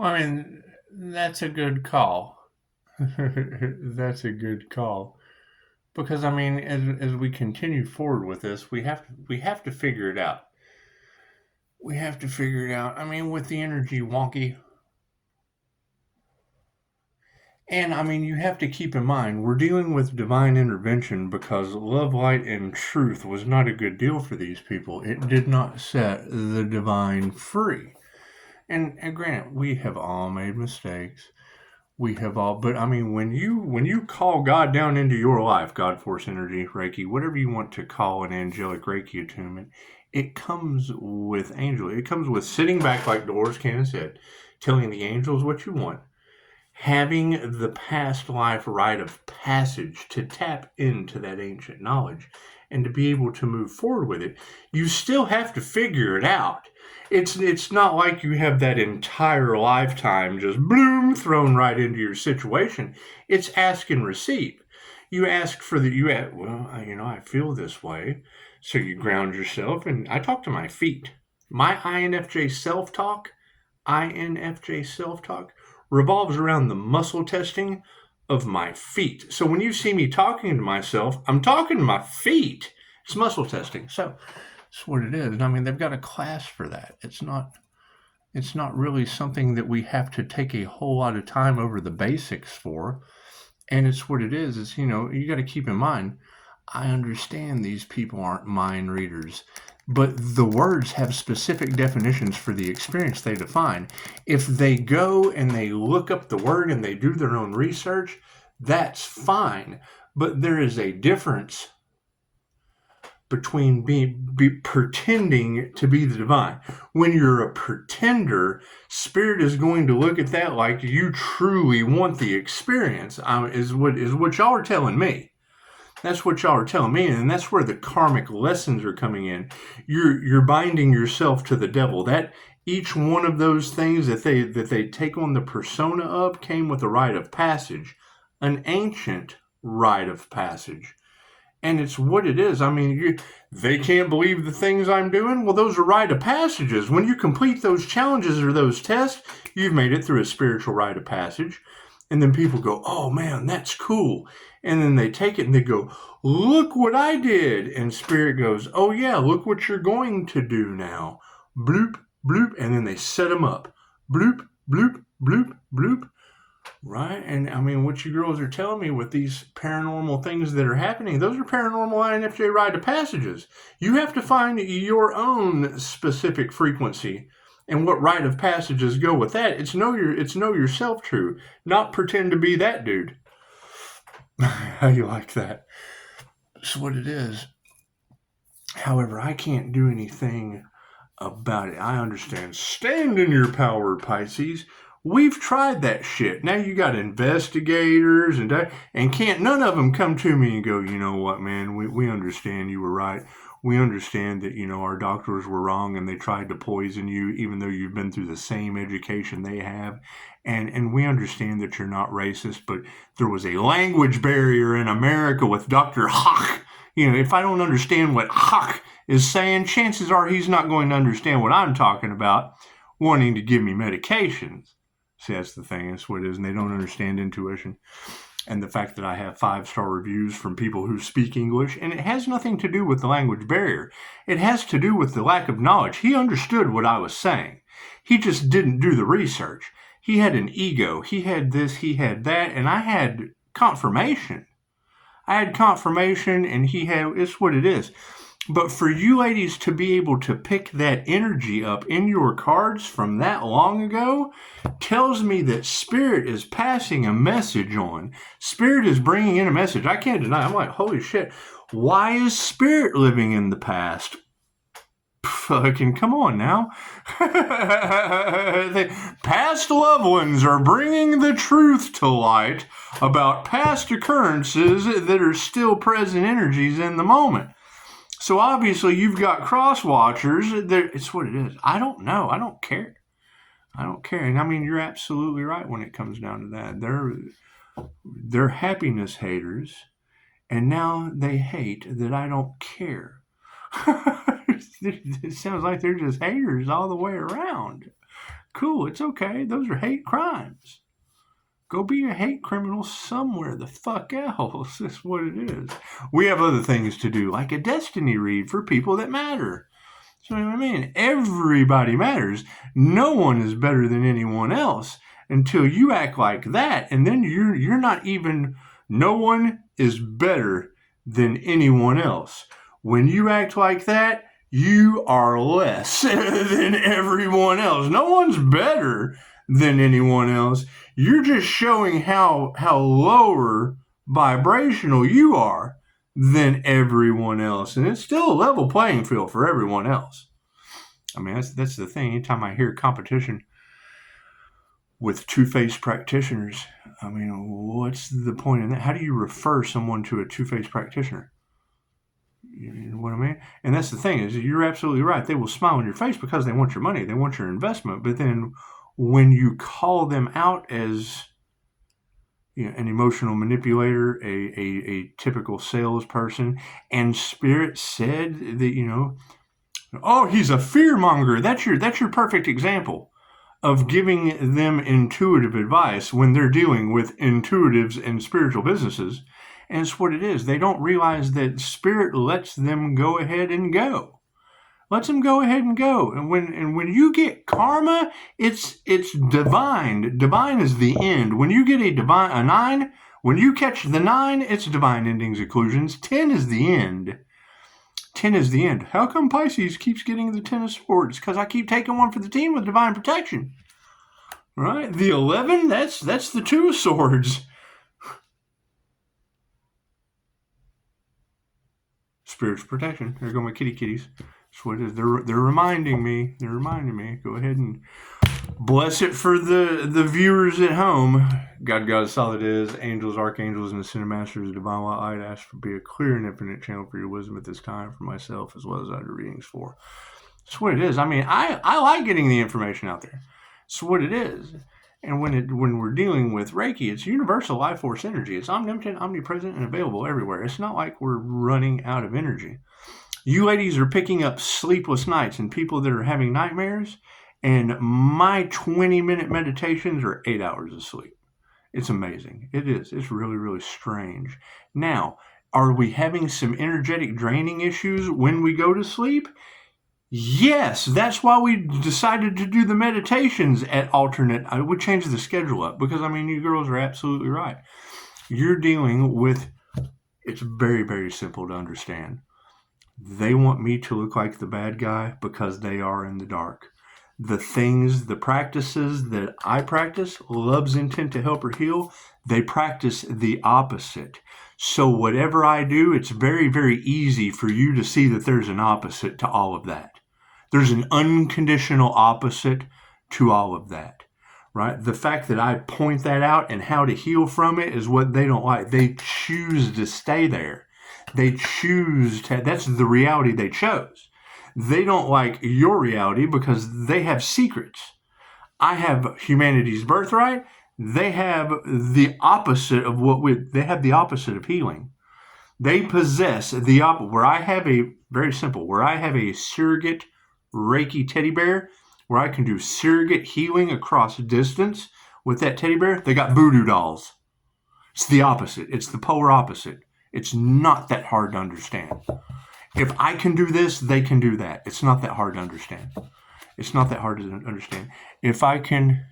Well, I mean, that's a good call. That's a good call. Because I mean, as we continue forward with this, we have to figure it out. We have to figure it out. I mean, with the energy wonky, and I mean, you have to keep in mind we're dealing with divine intervention because love, light, and truth was not a good deal for these people. It did not set the divine free. And granted, we have all made mistakes. We have all, but I mean, when you call God down into your life, God force energy, Reiki, whatever you want to call an angelic Reiki attunement, it comes with angel. It comes with sitting back like Doris Cannon said, telling the angels what you want, having the past life rite of passage to tap into that ancient knowledge and to be able to move forward with it. You still have to figure it out. It's not like you have that entire lifetime just bloom thrown right into your situation. It's ask and receive. You ask for the well, I feel this way. So you ground yourself, and I talk to my feet. My INFJ self talk revolves around the muscle testing of my feet. So when you see me talking to myself, I'm talking to my feet. It's muscle testing. So that's what it is. I mean, they've got a class for that. It's not really something that we have to take a whole lot of time over the basics for. And it's what it is you got to keep in mind, I understand these people aren't mind readers, but the words have specific definitions for the experience they define. If they go and they look up the word and they do their own research, that's fine. But there is a difference between pretending to be the divine. When you're a pretender, spirit is going to look at that like you truly want the experience. Is what y'all are telling me. That's what y'all are telling me, and that's where the karmic lessons are coming in. You're binding yourself to the devil. That each one of those things that they take on the persona of came with a rite of passage, an ancient rite of passage. And it's what it is. I mean, they can't believe the things I'm doing. Well, those are rite of passages. When you complete those challenges or those tests, you've made it through a spiritual rite of passage. And then people go, oh man, that's cool. And then they take it and they go, look what I did. And spirit goes, oh yeah, look what you're going to do now. Bloop, bloop. And then they set them up. Bloop, bloop, bloop, bloop. Right? And I mean, what you girls are telling me with these paranormal things that are happening, those are paranormal INFJ rite of passages. You have to find your own specific frequency and what rite of passages go with that. It's know yourself true, not pretend to be that dude. How you like that? That's what it is. However, I can't do anything about it. I understand. Stand in your power, Pisces. We've tried that shit. Now you got investigators and can't none of them come to me and go, you know what, man, we understand you were right. We understand that, our doctors were wrong and they tried to poison you even though you've been through the same education they have. And we understand that you're not racist, but there was a language barrier in America with Dr. Hawk. If I don't understand what Hawk is saying, chances are he's not going to understand what I'm talking about, wanting to give me medications. See, that's the thing. That's what it is. And they don't understand intuition. And the fact that I have 5-star reviews from people who speak English. And it has nothing to do with the language barrier. It has to do with the lack of knowledge. He understood what I was saying. He just didn't do the research. He had an ego. He had this, he had that. And I had confirmation. And he had, it's what it is. But for you ladies to be able to pick that energy up in your cards from that long ago tells me that Spirit is passing a message on. Spirit is bringing in a message. I can't deny. I'm like, holy shit. Why is Spirit living in the past? Fucking come on now. Past loved ones are bringing the truth to light about past occurrences that are still present energies in the moment. So obviously you've got cross watchers. It's what it is. I don't know. I don't care. And I mean, you're absolutely right when it comes down to that. They're happiness haters, and now they hate that I don't care. It sounds like they're just haters all the way around. cool. It's okay. Those are hate crimes. Go be a hate criminal somewhere the fuck else. That's what it is. We have other things to do, like a destiny read for people that matter. So what I mean, everybody matters. No one is better than anyone else until you act like that, and then you're not even. No one is better than anyone else. When you act like that, you are less than everyone else. No one's better than anyone else. You're just showing how lower vibrational you are than everyone else. And it's still a level playing field for everyone else. I mean, that's the thing. Anytime I hear competition with two-faced practitioners, I mean, what's the point in that? How do you refer someone to a two-faced practitioner? You know what I mean? And that's the thing, is you're absolutely right. They will smile in your face because they want your money. They want your investment. But then when you call them out as an emotional manipulator, a typical salesperson, and Spirit said that, oh, he's a fear monger. That's your perfect example of giving them intuitive advice when they're dealing with intuitives and spiritual businesses. And it's what it is. They don't realize that Spirit lets them go ahead and go. Lets them go ahead and go. And when you get karma, it's divine. Divine is the end. When you get a 9, when you catch the 9, it's divine endings, occlusions. 10 is the end. 10 is the end. How come Pisces keeps getting the 10 of swords? Because I keep taking one for the team with divine protection. Right? The 11, that's the 2 of swords. Spiritual protection. There go my kitties. That's what it is. They're reminding me. Go ahead and bless it for the viewers at home. God is solid is. Angels, archangels, and the Ascended Masters, divine light. I ask for be a clear and infinite channel for your wisdom at this time for myself as well as other readings for. That's what it is. I mean, I like getting the information out there. That's what it is. And when we're dealing with Reiki, it's universal life force energy. It's omnipotent, omnipresent, and available everywhere. It's not like we're running out of energy. You ladies are picking up sleepless nights and people that are having nightmares, and my 20-minute meditations are 8 hours of sleep. It's amazing. It is. It's really, really strange. Now, are we having some energetic draining issues when we go to sleep? Yes, that's why we decided to do the meditations at alternate. I would change the schedule up because, I mean, you girls are absolutely right. You're dealing with, it's very, very simple to understand. They want me to look like the bad guy because they are in the dark. The practices that I practice, love's intent to help or heal, they practice the opposite. So whatever I do, it's very, very easy for you to see that there's an opposite to all of that. There's an unconditional opposite to all of that, right? The fact that I point that out and how to heal from it is what they don't like. They choose to stay there. They choose to, that's the reality they chose. They don't like your reality because they have secrets. I have humanity's birthright. They have the opposite of they have the opposite of healing. They possess the opposite. Where I have a surrogate Reiki teddy bear, where I can do surrogate healing across distance with that teddy bear, they got voodoo dolls. It's the opposite. It's the polar opposite. It's not that hard to understand. If I can do this, they can do that. It's not that hard to understand. It's not that hard to understand. If I can,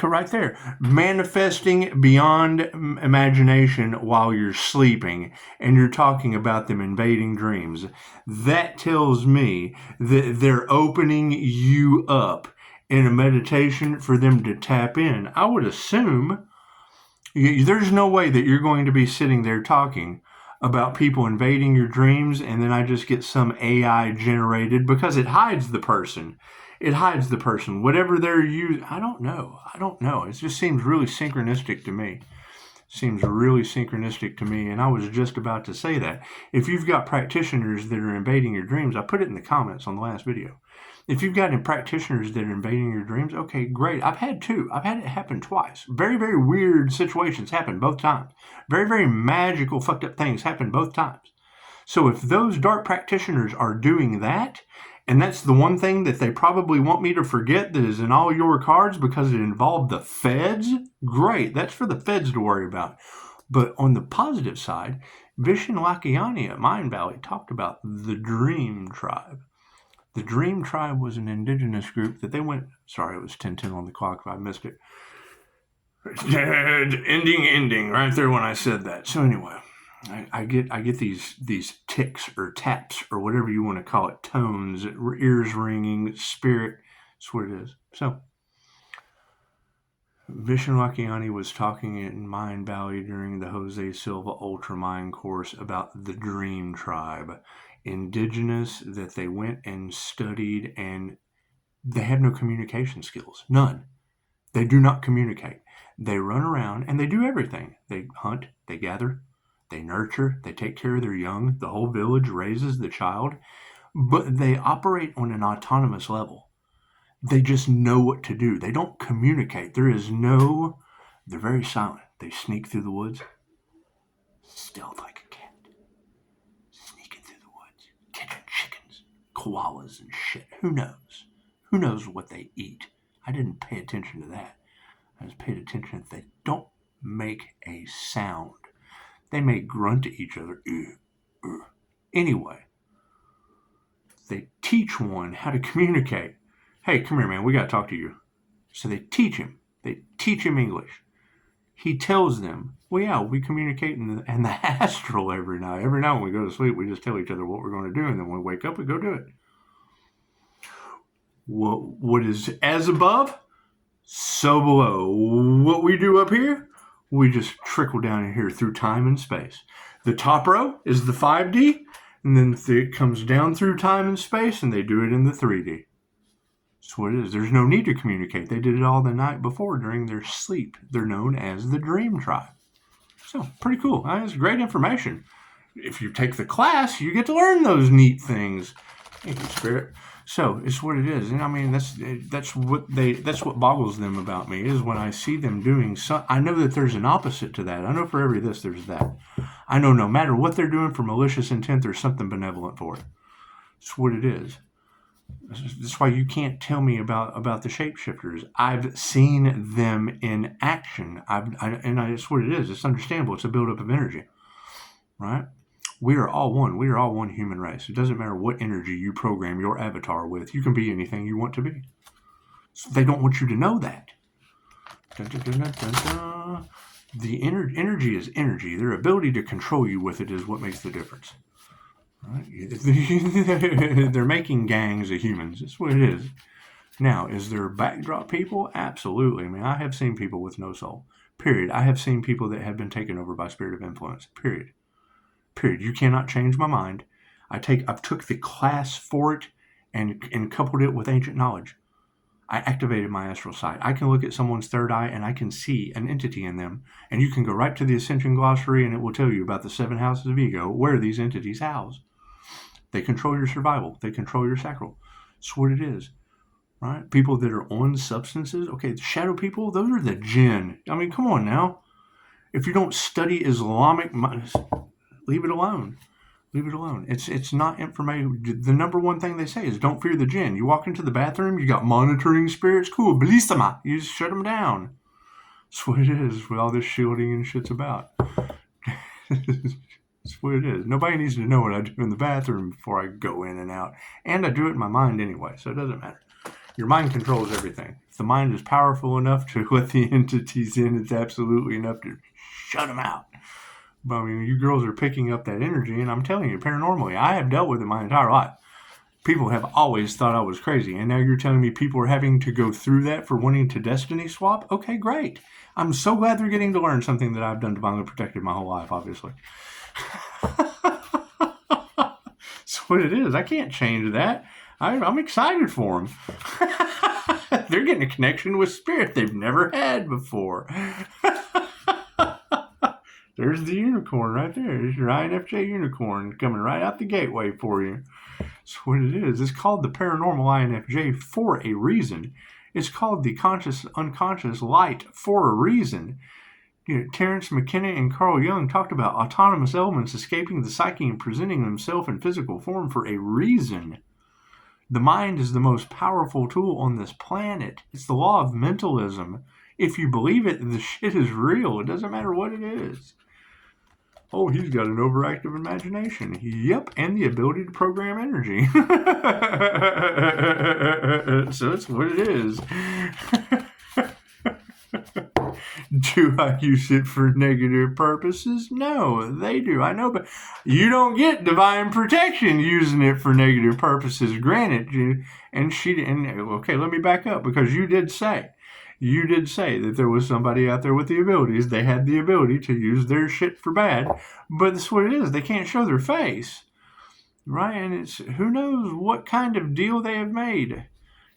right there. Manifesting beyond imagination while you're sleeping, and you're talking about them invading dreams. That tells me that they're opening you up in a meditation for them to tap in. I would assume there's no way that you're going to be sitting there talking about people invading your dreams and then I just get some AI generated, because it hides the person. It hides the person. Whatever they're using, I don't know. It just seems really synchronistic to me. And I was just about to say that. If you've got practitioners that are invading your dreams, I put it in the comments on the last video. If you've got practitioners that are invading your dreams, okay, great. I've had 2. I've had it happen twice. Very, very weird situations happen both times. Very, very magical, fucked up things happen both times. So if those dark practitioners are doing that, And that's the one thing that they probably want me to forget that is in all your cards because it involved the feds. Great. That's for the feds to worry about. But on the positive side, Vishen Lakhiani at Mind Valley talked about the Dream Tribe. The Dream Tribe was an indigenous group that they went, sorry, it was 10:10 on the clock, I missed it. Ending right there when I said that. So anyway, I get these ticks or taps or whatever you want to call it, tones, ears ringing, spirit. That's what it is. So Vishen Lakhiani was talking in Mind Valley during the Jose Silva Ultra Mind course about the Dream Tribe, indigenous that they went and studied, and they have no communication skills. None. They do not communicate. They run around and they do everything. They hunt, they gather, they nurture, they take care of their young. The whole village raises the child, but they operate on an autonomous level. They just know what to do. They don't communicate. They're very silent. They sneak through the woods, stealth like a cat, sneaking through the woods, catching chickens, koalas and shit. Who knows? Who knows what they eat? I didn't pay attention to that. I just paid attention that they don't make a sound. They may grunt to each other. Anyway, they teach one how to communicate. Hey, come here, man. We got to talk to you. So they teach him. They teach him English. He tells them, well, yeah, we communicate in the astral every night. Every night when we go to sleep, we just tell each other what we're going to do. And then when we wake up, we go do it. What is as above, so below. What we do up here, we just trickle down in here through time and space. The top row is the 5D, and then it comes down through time and space, and they do it in the 3D. That's what it is. There's no need to communicate. They did it all the night before during their sleep. They're known as the Dream Tribe. So, pretty cool. That's great information. If you take the class, you get to learn those neat things. Thank you, Spirit. So it's what it is, and I mean that's what boggles them about me is when I see them doing so. I know that there's an opposite to that. I know for every this there's that. I know no matter what they're doing for malicious intent, there's something benevolent for it. It's what it is. That's why you can't tell me about the shapeshifters. I've seen them in action. It's what it is. It's understandable. It's a buildup of energy, right? We are all one. We are all one human race. It doesn't matter what energy you program your avatar with. You can be anything you want to be. So they don't want you to know that. Dun, dun, dun, dun, dun. The energy is energy. Their ability to control you with it is what makes the difference. Right? They're making gangs of humans. That's what it is. Now, is there backdrop people? Absolutely. I mean, I have seen people with no soul. Period. I have seen people that have been taken over by spirit of influence. Period. You cannot change my mind. I've took the class for it and coupled it with ancient knowledge. I activated my astral sight. I can look at someone's third eye and I can see an entity in them. And you can go right to the Ascension Glossary and it will tell you about the 7 houses of ego, where these entities house. They control your survival. They control your sacral. That's what it is, right? People that are on substances. Okay, the shadow people, those are the jinn. I mean, come on now. If you don't study Islamic... Leave it alone. Leave it alone. It's not information. The number one thing they say is don't fear the jinn. You walk into the bathroom, you got monitoring spirits. Cool. Blisama. You just shut them down. That's what it is. What all this shielding and shit's about. That's what it is. Nobody needs to know what I do in the bathroom before I go in and out. And I do it in my mind anyway, so it doesn't matter. Your mind controls everything. If the mind is powerful enough to let the entities in, it's absolutely enough to shut them out. But I mean, you girls are picking up that energy, and I'm telling you, paranormally, I have dealt with it my entire life. People have always thought I was crazy, and now you're telling me people are having to go through that for wanting to destiny swap? Okay, great. I'm so glad they're getting to learn something that I've done divinely protected my whole life, obviously. That's what it is. I can't change that. I'm excited for them. They're getting a connection with spirit they've never had before. There's the unicorn right there. There's your INFJ unicorn coming right out the gateway for you. That's what it is. It's called the paranormal INFJ for a reason. It's called the conscious unconscious light for a reason. You know, Terence McKenna and Carl Jung talked about autonomous elements escaping the psyche and presenting themselves in physical form for a reason. The mind is the most powerful tool on this planet. It's the law of mentalism. If you believe it, the shit is real. It doesn't matter what it is. Oh, he's got an overactive imagination. Yep, and the ability to program energy. So that's what it is. Do I use it for negative purposes? No, they do. I know, but you don't get divine protection using it for negative purposes. Granted, okay, let me back up, because you did say that there was somebody out there with the abilities. They had the ability to use their shit for bad, but that's what it is. They can't show their face, right? And it's who knows what kind of deal they have made.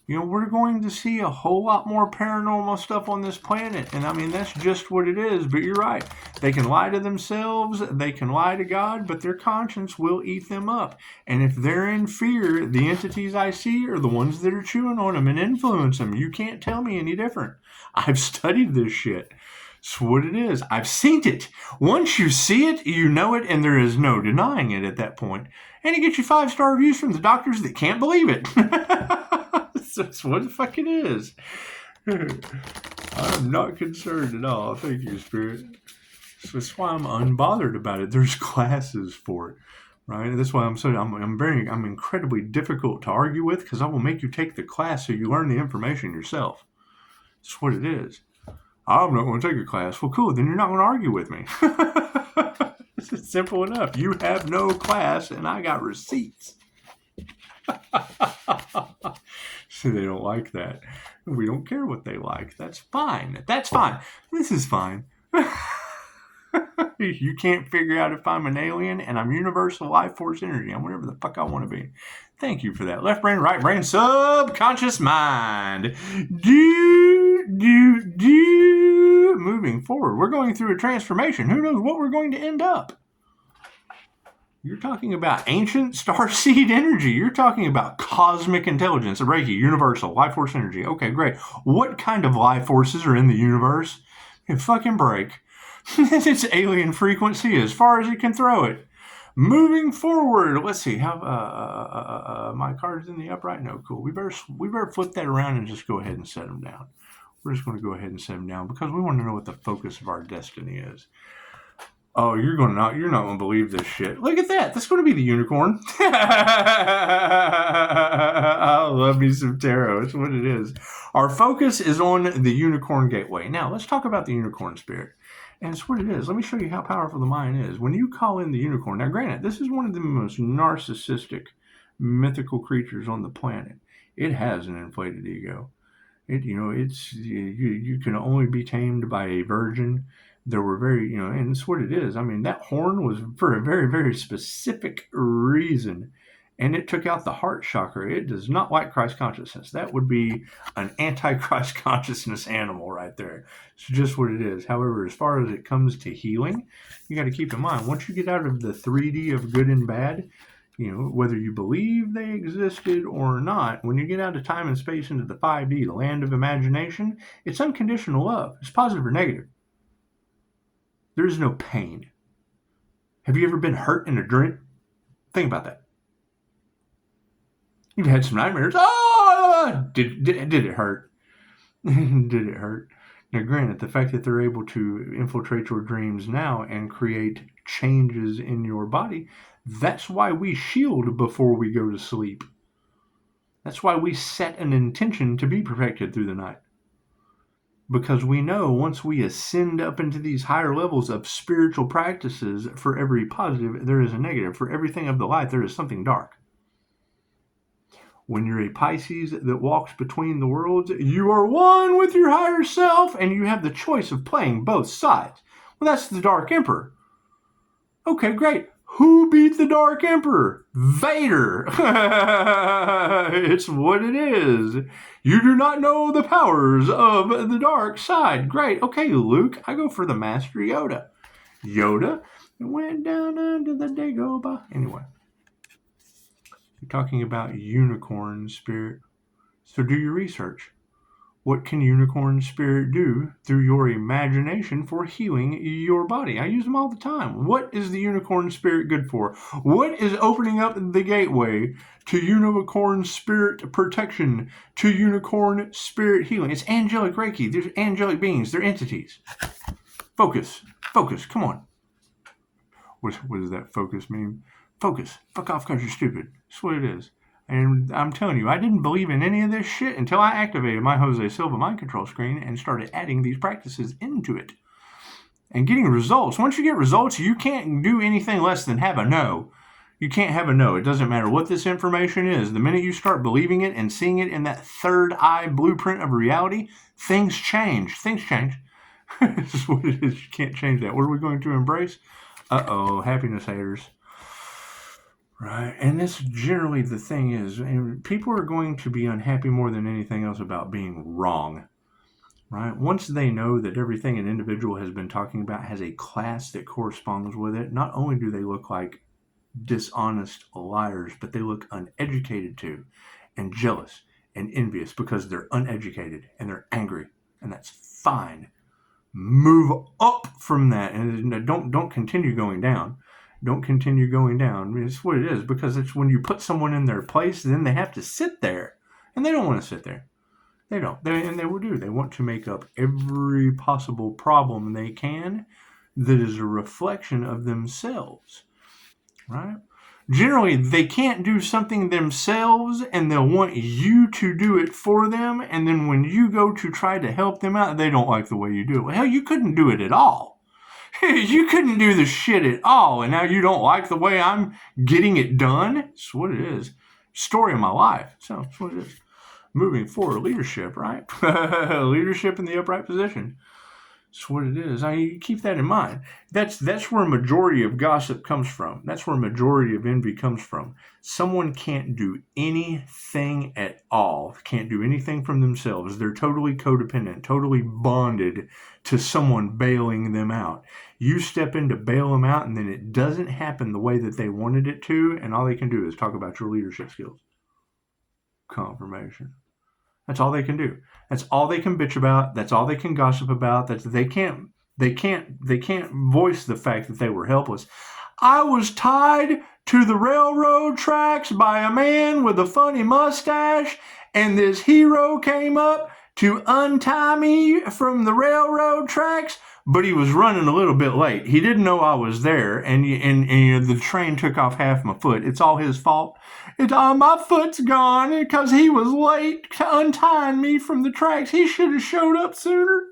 We're going to see a whole lot more paranormal stuff on this planet. And I mean, that's just what it is. But you're right. They can lie to themselves. They can lie to God, but their conscience will eat them up. And if they're in fear, the entities I see are the ones that are chewing on them and influence them. You can't tell me any different. I've studied this shit. It's what it is. I've seen it. Once you see it, you know it, and there is no denying it at that point. And it gets you 5-star reviews from the doctors that can't believe it. That's what the fuck it is. I'm not concerned at all. Thank you, Spirit. So that's why I'm unbothered about it. There's classes for it, right? That's why I'm incredibly difficult to argue with, because I will make you take the class so you learn the information yourself. That's what it is. I'm not going to take a class. Well, cool. Then you're not going to argue with me. It's simple enough. You have no class, and I got receipts. So they don't like that. We don't care what they like. That's fine. That's fine. This is fine. You can't figure out if I'm an alien, and I'm universal life force energy. I'm whatever the fuck I want to be. Thank you for that. Left brain, right brain, subconscious mind. Moving forward, we're going through a transformation. Who knows what we're going to end up? You're talking about ancient starseed energy. You're talking about cosmic intelligence, Reiki, universal, life force energy. Okay, great. What kind of life forces are in the universe? Fucking break. It's alien frequency as far as it can throw it. Moving forward, let's see. How my card's in the upright? No, cool. We better flip that around and just go ahead and set them down. We're just going to go ahead and set them down because we want to know what the focus of our destiny is. Oh, you're not going to believe this shit. Look at that. That's going to be the unicorn. I love me some tarot. It's what it is. Our focus is on the unicorn gateway. Now, let's talk about the unicorn spirit. And it's what it is. Let me show you how powerful the mind is. When you call in the unicorn, now granted, this is one of the most narcissistic mythical creatures on the planet. It has an inflated ego. You can only be tamed by a virgin. There were and it's what it is. I mean, that horn was for a very, very specific reason, and it took out the heart chakra. It does not like Christ consciousness. That would be an anti-Christ consciousness animal right there. It's just what it is. However, as far as it comes to healing, you got to keep in mind, once you get out of the 3D of good and bad, whether you believe they existed or not, when you get out of time and space into the 5D, the land of imagination, it's unconditional love. It's positive or negative. There is no pain. Have you ever been hurt in a dream? Think about that. You've had some nightmares. Oh, did it hurt? Did it hurt? Now, granted, the fact that they're able to infiltrate your dreams now and create changes in your body, that's why we shield before we go to sleep. That's why we set an intention to be protected through the night. Because we know once we ascend up into these higher levels of spiritual practices, for every positive, there is a negative. For everything of the light, there is something dark. When you're a Pisces that walks between the worlds, you are one with your higher self, and you have the choice of playing both sides. Well, that's the Dark Emperor. Okay, great. Who beat the Dark Emperor? Vader. It's what it is. You do not know the powers of the dark side. Great. Okay, Luke, I go for the Master Yoda. Yoda went down under the Dagobah. Anyway, you're talking about unicorn spirit. So do your research. What can unicorn spirit do through your imagination for healing your body? I use them all the time. What is the unicorn spirit good for? What is opening up the gateway to unicorn spirit protection, to unicorn spirit healing? It's angelic Reiki. There's angelic beings. They're entities. Focus. Focus. Come on. What does that focus mean? Focus. Fuck off because you're stupid. That's what it is. And I'm telling you, I didn't believe in any of this shit until I activated my Jose Silva mind control screen and started adding these practices into it. And getting results. Once you get results, you can't do anything less than have a no. You can't have a no. It doesn't matter what this information is. The minute you start believing it and seeing it in that third eye blueprint of reality, things change. Things change. This is what it is. You can't change that. What are we going to embrace? Uh-oh, happiness haters. Right, and this generally the thing is, and people are going to be unhappy more than anything else about being wrong. Right, once they know that everything an individual has been talking about has a class that corresponds with it, not only do they look like dishonest liars, but they look uneducated too, and jealous and envious because they're uneducated and they're angry, and that's fine. Move up from that, and don't continue going down. Don't continue going down. It's what it is, because it's when you put someone in their place, then they have to sit there, and they don't want to sit there. They don't. And they will do. They want to make up every possible problem they can that is a reflection of themselves, right? Generally, they can't do something themselves, and they'll want you to do it for them, and then when you go to try to help them out, they don't like the way you do it. Well, hell, you couldn't do it at all. You couldn't do the shit at all, and now you don't like the way I'm getting it done? That's what it is. Story of my life. So that's what it is. Moving forward, leadership, right? Leadership in the upright position. That's what it is. I keep that in mind. That's where a majority of gossip comes from. That's where a majority of envy comes from. Someone can't do anything at all. Can't do anything from themselves. They're totally codependent, totally bonded to someone bailing them out. You step in to bail them out, and then it doesn't happen the way that they wanted it to, and all they can do is talk about your leadership skills. Confirmation. That's all they can do. That's all they can bitch about. That's all they can gossip about. They can't voice the fact that they were helpless. I was tied to the railroad tracks by a man with a funny mustache, and this hero came up to untie me from the railroad tracks, but he was running a little bit late. He didn't know I was there, and the train took off half my foot. It's all his fault. My foot's gone because he was late untying me from the tracks. He should have showed up sooner.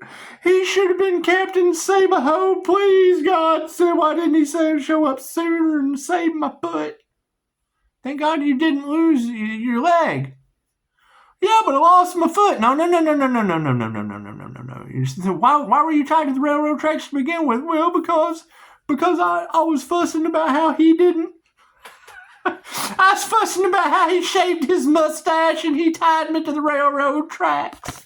He should have been Captain Save-A-Ho. Please, God, why didn't he show up sooner and save my foot? Thank God you didn't lose your leg. Yeah, but I lost my foot. No. Why were you tied to the railroad tracks to begin with? Well, because I was fussing about how he didn't. I was fussing about how he shaved his mustache and he tied me to the railroad tracks.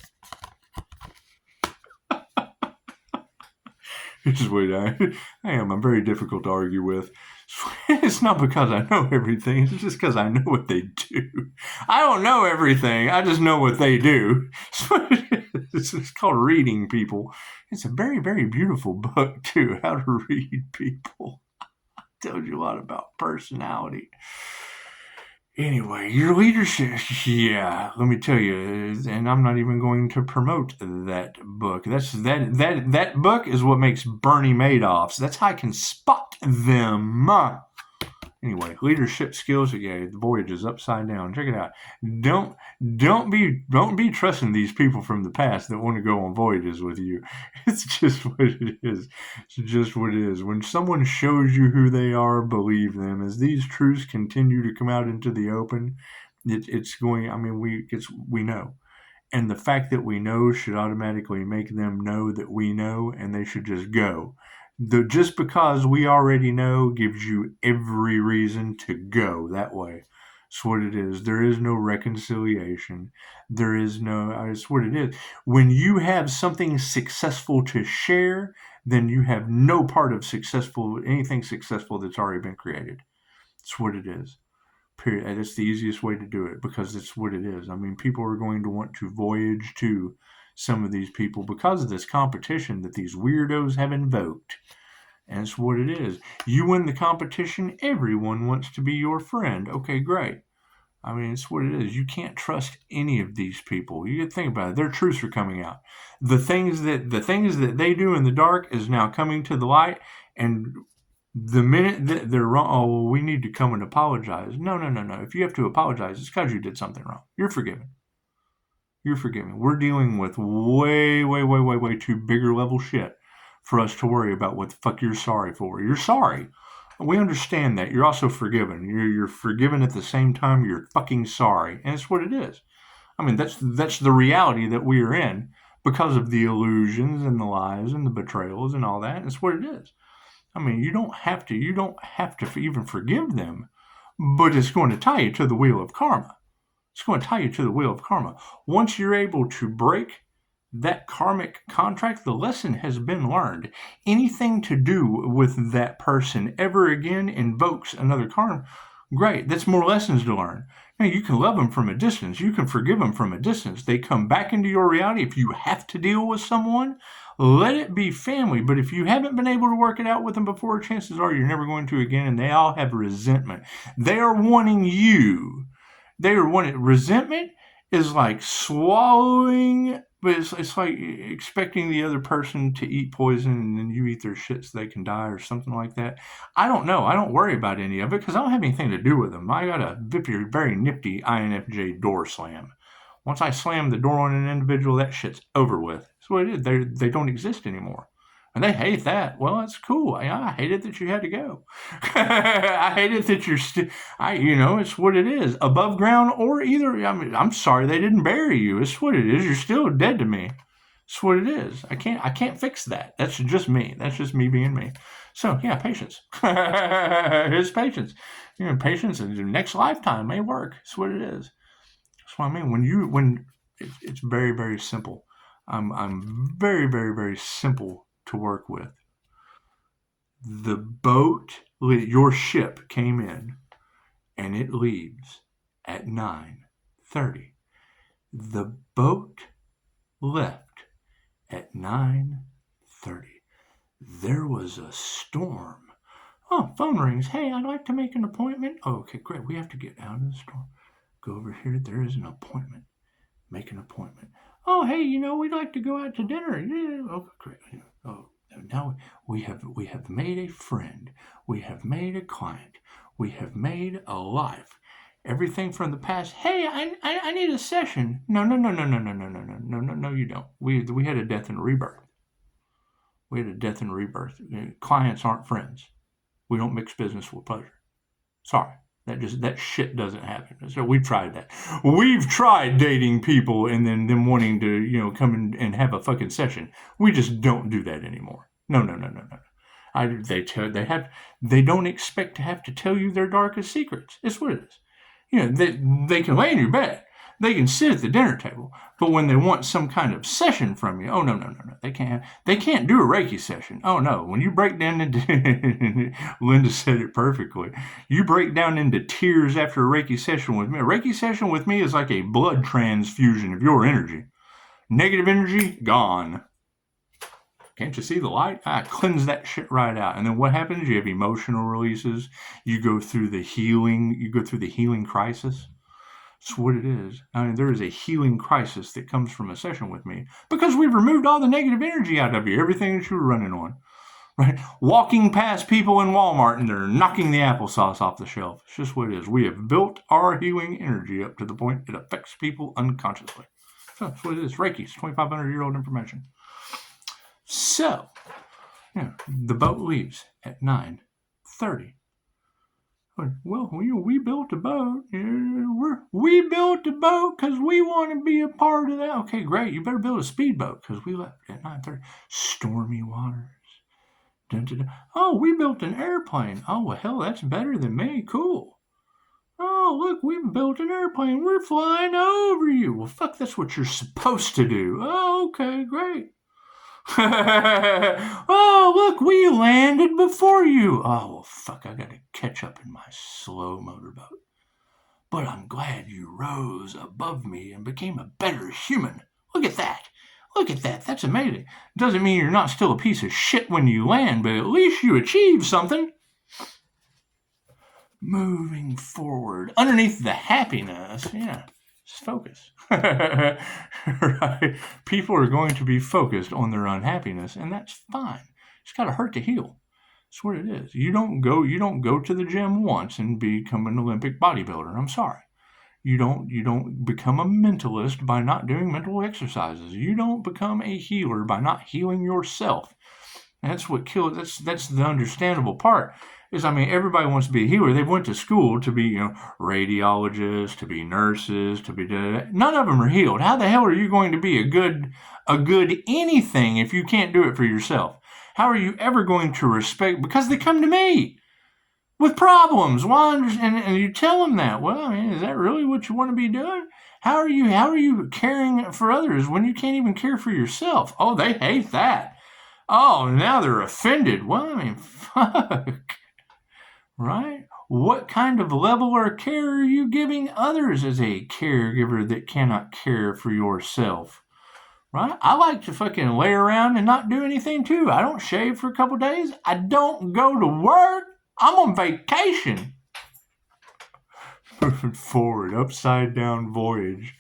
This is what I am. I'm very difficult to argue with. It's not because I know everything. It's just because I know what they do. I don't know everything. I just know what they do. It's called reading people. It's a very, very beautiful book, too, How to Read People. Tells you a lot about personality. Anyway, your leadership, yeah, let me tell you, and I'm not even going to promote that book. That book is what makes Bernie Madoffs. That's how I can spot them. Anyway, leadership skills. Yeah, the voyage is upside down. Check it out. Don't be trusting these people from the past that want to go on voyages with you. It's just what it is. It's just what it is. When someone shows you who they are, believe them. As these truths continue to come out into the open, it's going. I mean, we know. And the fact that we know should automatically make them know that we know, and they should just go. Just because we already know gives you every reason to go that way. That's what it is. There is no reconciliation. There is no, it's what it is. When you have something successful to share, then you have no part of anything successful that's already been created. That's what it is. Period. That's the easiest way to do it because it's what it is. I mean, people are going to want to voyage to some of these people because of this competition that these weirdos have invoked. And it's what it is. You win the competition, everyone wants to be your friend. Okay, great. I mean, it's what it is. You can't trust any of these people. You get to think about it. Their truths are coming out. The things that they do in the dark is now coming to the light. And the minute that they're wrong, oh, well, we need to come and apologize. No. If you have to apologize, it's because you did something wrong. You're forgiven. You're forgiven. We're dealing with way, way, way, way, way too bigger level shit for us to worry about what the fuck you're sorry for. You're sorry. We understand that. You're also forgiven. You're forgiven at the same time you're fucking sorry. And it's what it is. I mean, that's the reality that we are in because of the illusions and the lies and the betrayals and all that. It's what it is. I mean, you don't have to even forgive them, but it's going to tie you to the wheel of karma. It's going to tie you to the wheel of karma. Once you're able to break that karmic contract, the lesson has been learned. Anything to do with that person ever again invokes another karma. Great, that's more lessons to learn. Now, you can love them from a distance. You can forgive them from a distance. They come back into your reality. If you have to deal with someone, let it be family. But if you haven't been able to work it out with them before, chances are you're never going to again, and they all have resentment. They are wanting you. They are wanting resentment is like swallowing, but it's like expecting the other person to eat poison and then you eat their shit so they can die or something like that. I don't know. I don't worry about any of it because I don't have anything to do with them. I got a very nifty INFJ door slam. Once I slam the door on an individual, that shit's over with. That's what it is. They don't exist anymore. And they hate that. Well, that's cool. I hate it that you had to go. I hate it that you're still, it's what it is. Above ground or either, I mean, I'm sorry they didn't bury you. It's what it is. You're still dead to me. It's what it is. I can't fix that. That's just me. That's just me being me. So, yeah, patience. It's patience. Patience in the next lifetime may work. It's what it is. That's what I mean. When it's very, very simple. I'm very, very, very simple to work with. The boat, your ship came in and it leaves at 9:30. The boat left at 9:30. There was a storm. Oh, phone rings. Hey, I'd like to make an appointment. Oh, okay, great. We have to get out of the storm. Go over here. There is an appointment. Make an appointment. Oh, hey, we'd like to go out to dinner. Yeah, oh, great. Oh, now we have made a friend. We have made a client. We have made a life. Everything from the past. Hey, I need a session. No, you don't. We had a death and rebirth. We had a death and rebirth. Clients aren't friends. We don't mix business with pleasure. Sorry. That shit doesn't happen. So we've tried that. We've tried dating people and then them wanting to, come and have a fucking session. We just don't do that anymore. No. They don't expect to have to tell you their darkest secrets. It's what it is. They can lay in your bed. They can sit at the dinner table, but when they want some kind of session from you, oh no, they can't do a Reiki session. Oh no, when you break down into, Linda said it perfectly. You break down into tears after a Reiki session with me. A Reiki session with me is like a blood transfusion of your energy. Negative energy gone. Can't you see the light? I cleanse that shit right out. And then what happens? You have emotional releases. You go through the healing crisis. That's what it is. I mean, there is a healing crisis that comes from a session with me because we've removed all the negative energy out of you, everything that you were running on. Right? Walking past people in Walmart and they're knocking the applesauce off the shelf. It's just what it is. We have built our healing energy up to the point it affects people unconsciously. So that's what it is. Reiki. It's 2,500-year-old information. So, the boat leaves at 9:30. Well, we built a boat. We built a boat because we want to be a part of that. Okay, great. You better build a speedboat because we left at 9:30. Stormy waters. Dun, dun, dun. Oh, we built an airplane. Oh, well, hell, that's better than me. Cool. Oh, look, we built an airplane. We're flying over you. Well, fuck, that's what you're supposed to do. Oh, okay, great. Oh, look, we landed before you. Oh, well, fuck, I got to catch up in my slow motorboat. but I'm glad you rose above me and became a better human. Look at that. Look at that. That's amazing. Doesn't mean you're not still a piece of shit when you land, but at least you achieved something. Moving forward. Underneath the happiness, yeah, just focus. Right? People are going to be focused on their unhappiness, and that's fine. It's got to hurt to heal. That's what it is. You don't go to the gym once and become an Olympic bodybuilder. I'm sorry. You don't become a mentalist by not doing mental exercises. You don't become a healer by not healing yourself. That's what kills. That's the understandable part. Is, I mean, everybody wants to be a healer. They went to school to be, radiologists, to be nurses, to be. None of them are healed. How the hell are you going to be a good anything if you can't do it for yourself? How are you ever going to respect? Because they come to me with problems. And you tell them that. Well, I mean, is that really what you want to be doing? How are you caring for others when you can't even care for yourself? Oh, they hate that. Oh, now they're offended. Well, I mean, fuck. Right? What kind of level or care are you giving others as a caregiver that cannot care for yourself? Right? I like to fucking lay around and not do anything too. I don't shave for a couple days. I don't go to work. I'm on vacation. Moving forward, upside down voyage.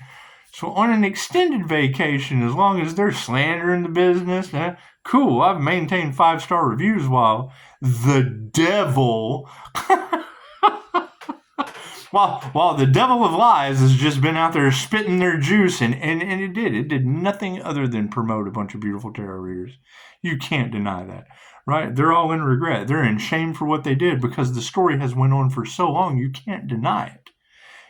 So on an extended vacation, as long as they're slandering the business, cool. I've maintained 5-star reviews while the devil, while the devil of lies has just been out there spitting their juice, and it did nothing other than promote a bunch of beautiful tarot readers. You can't deny that, right? They're all in regret. They're in shame for what they did because the story has went on for so long. You can't deny it.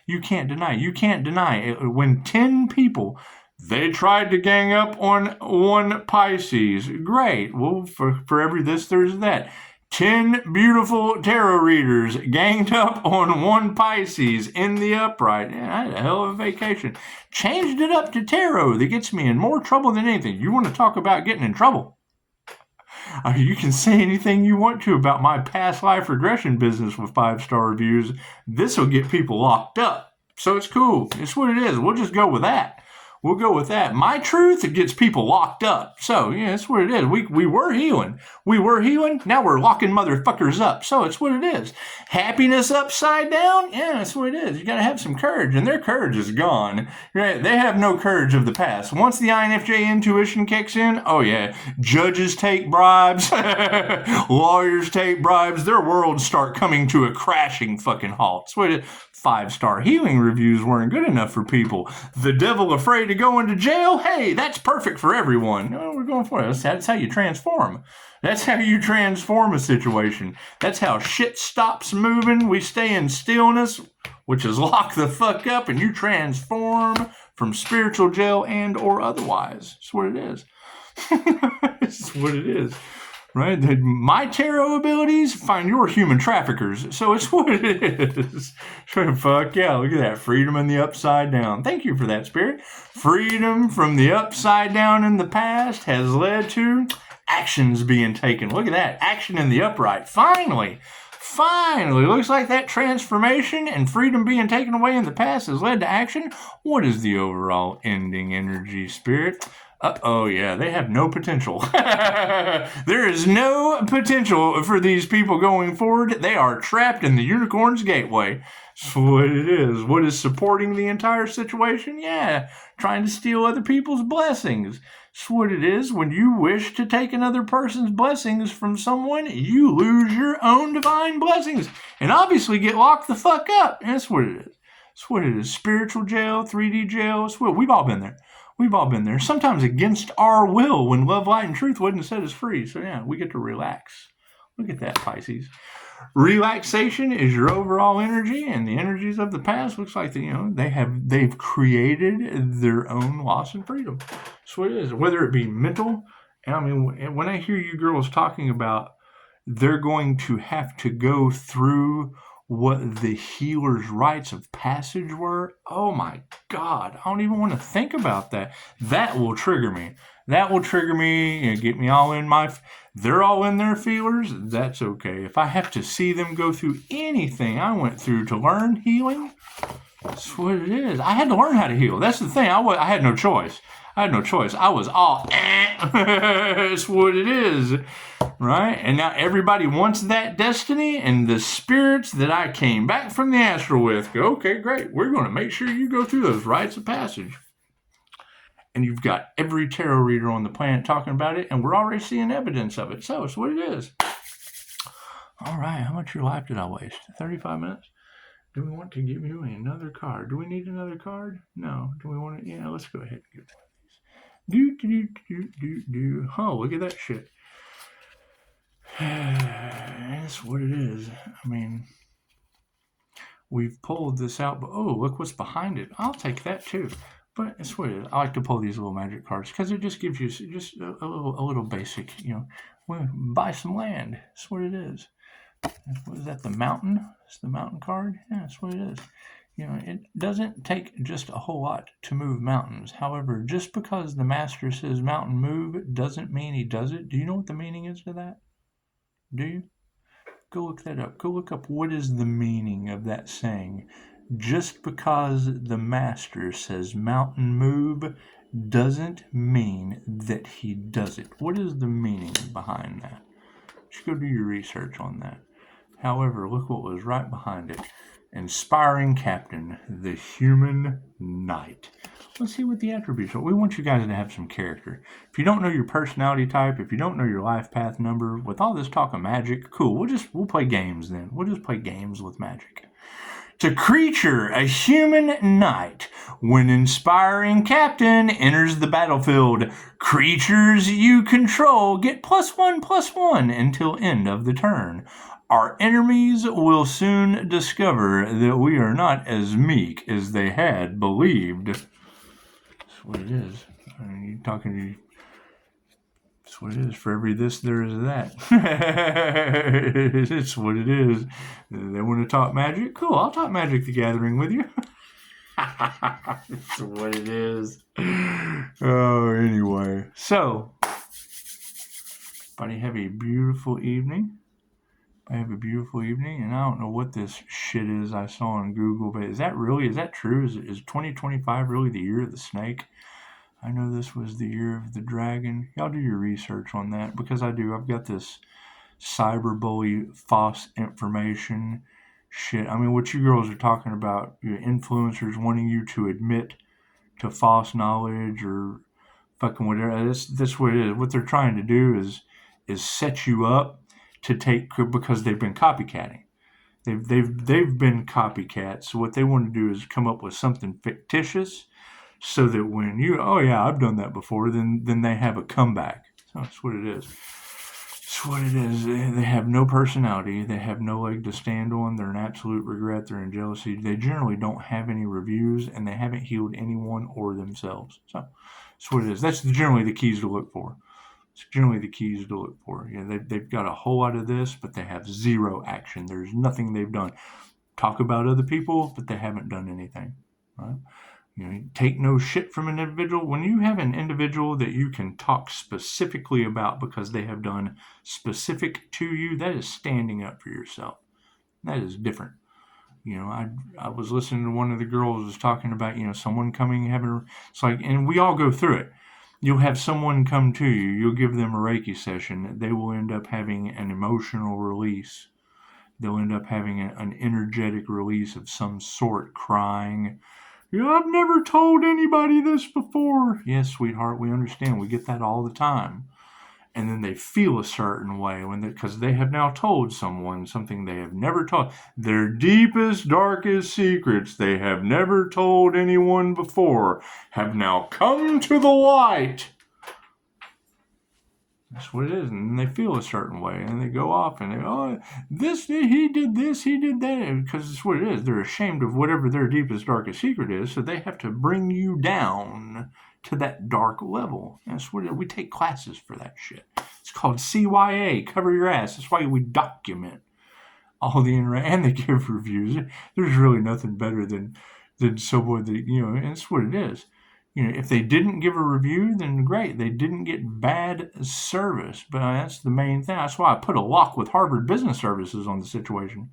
You can't deny it. When 10 people, they tried to gang up on one Pisces. Great. Well, for every this, there's that. 10 beautiful tarot readers ganged up on one Pisces in the upright. Yeah, I had a hell of a vacation. Changed it up to tarot that gets me in more trouble than anything. You want to talk about getting in trouble? You can say anything you want to about my past life regression business with 5-star reviews. This will get people locked up. So it's cool. It's what it is. We'll just go with that. We'll go with that. My truth, it gets people locked up. So, yeah, that's what it is. We were healing. We were healing. Now we're locking motherfuckers up. So it's what it is. Happiness upside down? Yeah, that's what it is. You got to have some courage. And their courage is gone. Right? They have no courage of the past. Once the INFJ intuition kicks in, oh, yeah. Judges take bribes. Lawyers take bribes. Their worlds start coming to a crashing fucking halt. That's what it is. 5-star healing reviews weren't good enough for people. The devil afraid to go into jail? Hey, that's perfect for everyone. No, we're going for it. That's how you transform. That's how you transform a situation. That's how shit stops moving. We stay in stillness, which is lock the fuck up, and you transform from spiritual jail and or otherwise. That's what it is. That's what it is. Right? My tarot abilities find your human traffickers. So it's what it is. Fuck yeah, look at that. Freedom in the upside down. Thank you for that, Spirit. Freedom from the upside down in the past has led to actions being taken. Look at that. Action in the upright. Finally. Looks like that transformation and freedom being taken away in the past has led to action. What is the overall ending energy, Spirit? Oh yeah, they have no potential. There is no potential for these people going forward. They are trapped in the unicorn's gateway. That's what it is. What is supporting the entire situation? Yeah, trying to steal other people's blessings. That's what it is. When you wish to take another person's blessings from someone, you lose your own divine blessings and obviously get locked the fuck up. That's what it is. That's what it is. Spiritual jail, 3D jail. That's what we've all been there. We've all been there. Sometimes against our will when love, light, and truth wouldn't set us free. So yeah, we get to relax. Look at that, Pisces. Relaxation is your overall energy, and the energies of the past looks like they've created their own loss and freedom. That's what it is. Whether it be mental, I mean, when I hear you girls talking about they're going to have to go through what the healer's rites of passage were, oh my God, I don't even want to think about that. That will trigger me. That will trigger me and get me all in they're all in their feelers. That's okay. If I have to see them go through anything I went through to learn healing, That's what it is. I had to learn how to heal. That's the thing. I had no choice. I was all, that's what it is. Right? And now everybody wants that destiny, and the spirits that I came back from the astral with go, okay, great. We're going to make sure you go through those rites of passage. And you've got every tarot reader on the planet talking about it, and we're already seeing evidence of it. So it's what it is. All right, how much of your life did I waste? 35 minutes? Do we want to give you another card? Do we need another card? No. Do we want to? Yeah, let's go ahead and give one of these. Oh, look at that shit. That's what it is. I mean, we've pulled this out, but oh, look what's behind it. I'll take that too. But it's what it is. I like to pull these little magic cards because it just gives you just a little basic, buy some land. That's what it is. What is that, the mountain? It's the mountain card? Yeah, that's what it is. It doesn't take just a whole lot to move mountains. However, just because the master says mountain move doesn't mean he does it. Do you know what the meaning is to that? Do you? Go look that up. Go look up what is the meaning of that saying. Just because the master says mountain move doesn't mean that he does it. What is the meaning behind that? Just go do your research on that. However, look what was right behind it. Inspiring Captain, the Human Knight. Let's see what the attributes are. We want you guys to have some character. If you don't know your personality type, if you don't know your life path number, with all this talk of magic, cool. We'll play games then. We'll just play games with magic. To creature, a human knight. When inspiring captain enters the battlefield, creatures you control get +1/+1 until end of the turn. Our enemies will soon discover that we are not as meek as they had believed. That's what it is. I mean, you're talking to you. That's what it is. For every this, there is that. It's what it is. They want to talk magic? Cool, I'll talk Magic the Gathering with you. That's what it is. Oh, anyway. So, everybody have a beautiful evening. And I don't know what this shit is I saw on Google, but is that true? Is 2025 really the year of the snake? I know this was the year of the dragon. Y'all do your research on that, because I do. I've got this cyberbully false information shit. I mean, what you girls are talking about, your influencers wanting you to admit to false knowledge or fucking whatever. That's what it is. What they're trying to do is set you up to take, because they've been copycatting. They've been copycats. So what they want to do is come up with something fictitious, so that when you, oh yeah, I've done that before, then they have a comeback. So that's what it is. That's what it is. They have no personality. They have no leg to stand on. They're in absolute regret. They're in jealousy. They generally don't have any reviews, and they haven't healed anyone or themselves. So that's what it is. That's generally the keys to look for. Yeah, they've got a whole lot of this, but they have zero action. There's nothing they've done. Talk about other people, but they haven't done anything. Right? Take no shit from an individual. When you have an individual that you can talk specifically about because they have done specific to you, that is standing up for yourself. That is different. I was listening to one of the girls was talking about, someone coming, it's like, and we all go through it. You'll have someone come to you, you'll give them a Reiki session, they will end up having an emotional release. They'll end up having an energetic release of some sort, crying. I've never told anybody this before. Yes, sweetheart, we understand. We get that all the time. And then they feel a certain way because they have now told someone something they have never told. Their deepest, darkest secrets they have never told anyone before have now come to the light. That's what it is. And they feel a certain way. And they go off and he did this, he did that. Because it's what it is. They're ashamed of whatever their deepest, darkest secret is. So they have to bring you down to that dark level. That's what we take classes for that shit. It's called CYA, cover your ass. That's why we document all the and they give reviews. There's really nothing better than someone that, and it's what it is. If they didn't give a review, then great. They didn't get bad service. But that's the main thing. That's why I put a lock with Harvard Business Services on the situation.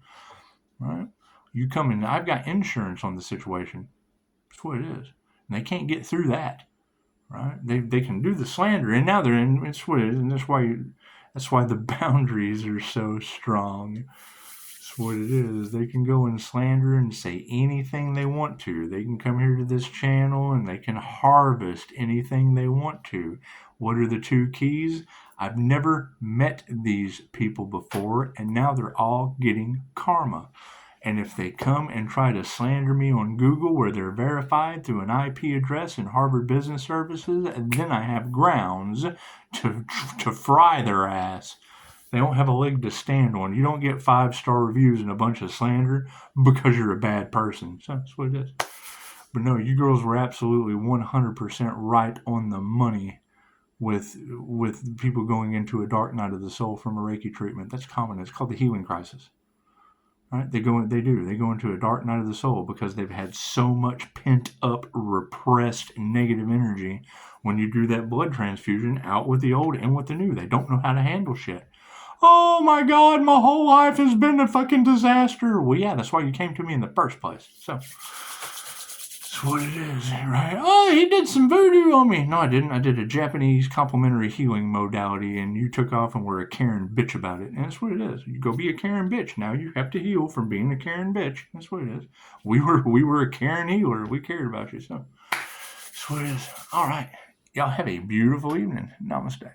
Right? You come in, I've got insurance on the situation. That's what it is. And they can't get through that, right? They can do the slander, and now they're in. It's what it is, and that's why the boundaries are so strong. That's what it is. They can go and slander and say anything they want to. They can come here to this channel and they can harvest anything they want to. What are the two keys? I've never met these people before, and now they're all getting karma. And if they come and try to slander me on Google where they're verified through an IP address in Harvard Business Services, then I have grounds to fry their ass. They don't have a leg to stand on. You don't get 5-star reviews and a bunch of slander because you're a bad person. So that's what it is. But no, you girls were absolutely 100% right on the money with people going into a dark night of the soul from a Reiki treatment. That's common. It's called the healing crisis. Right? They go into a dark night of the soul because they've had so much pent up, repressed negative energy. When you do that blood transfusion, out with the old, in with the new. They don't know how to handle shit. Oh my God, my whole life has been a fucking disaster. Well, yeah, that's why you came to me in the first place. So that's what it is, right? Oh, he did some voodoo on me. No, I didn't. I did a Japanese complementary healing modality, and you took off and were a Karen bitch about it. And that's what it is. You go be a Karen bitch. Now you have to heal from being a Karen bitch. That's what it is. We were a Karen healer. We cared about you. So that's what it is. All right. Y'all have a beautiful evening. Namaste.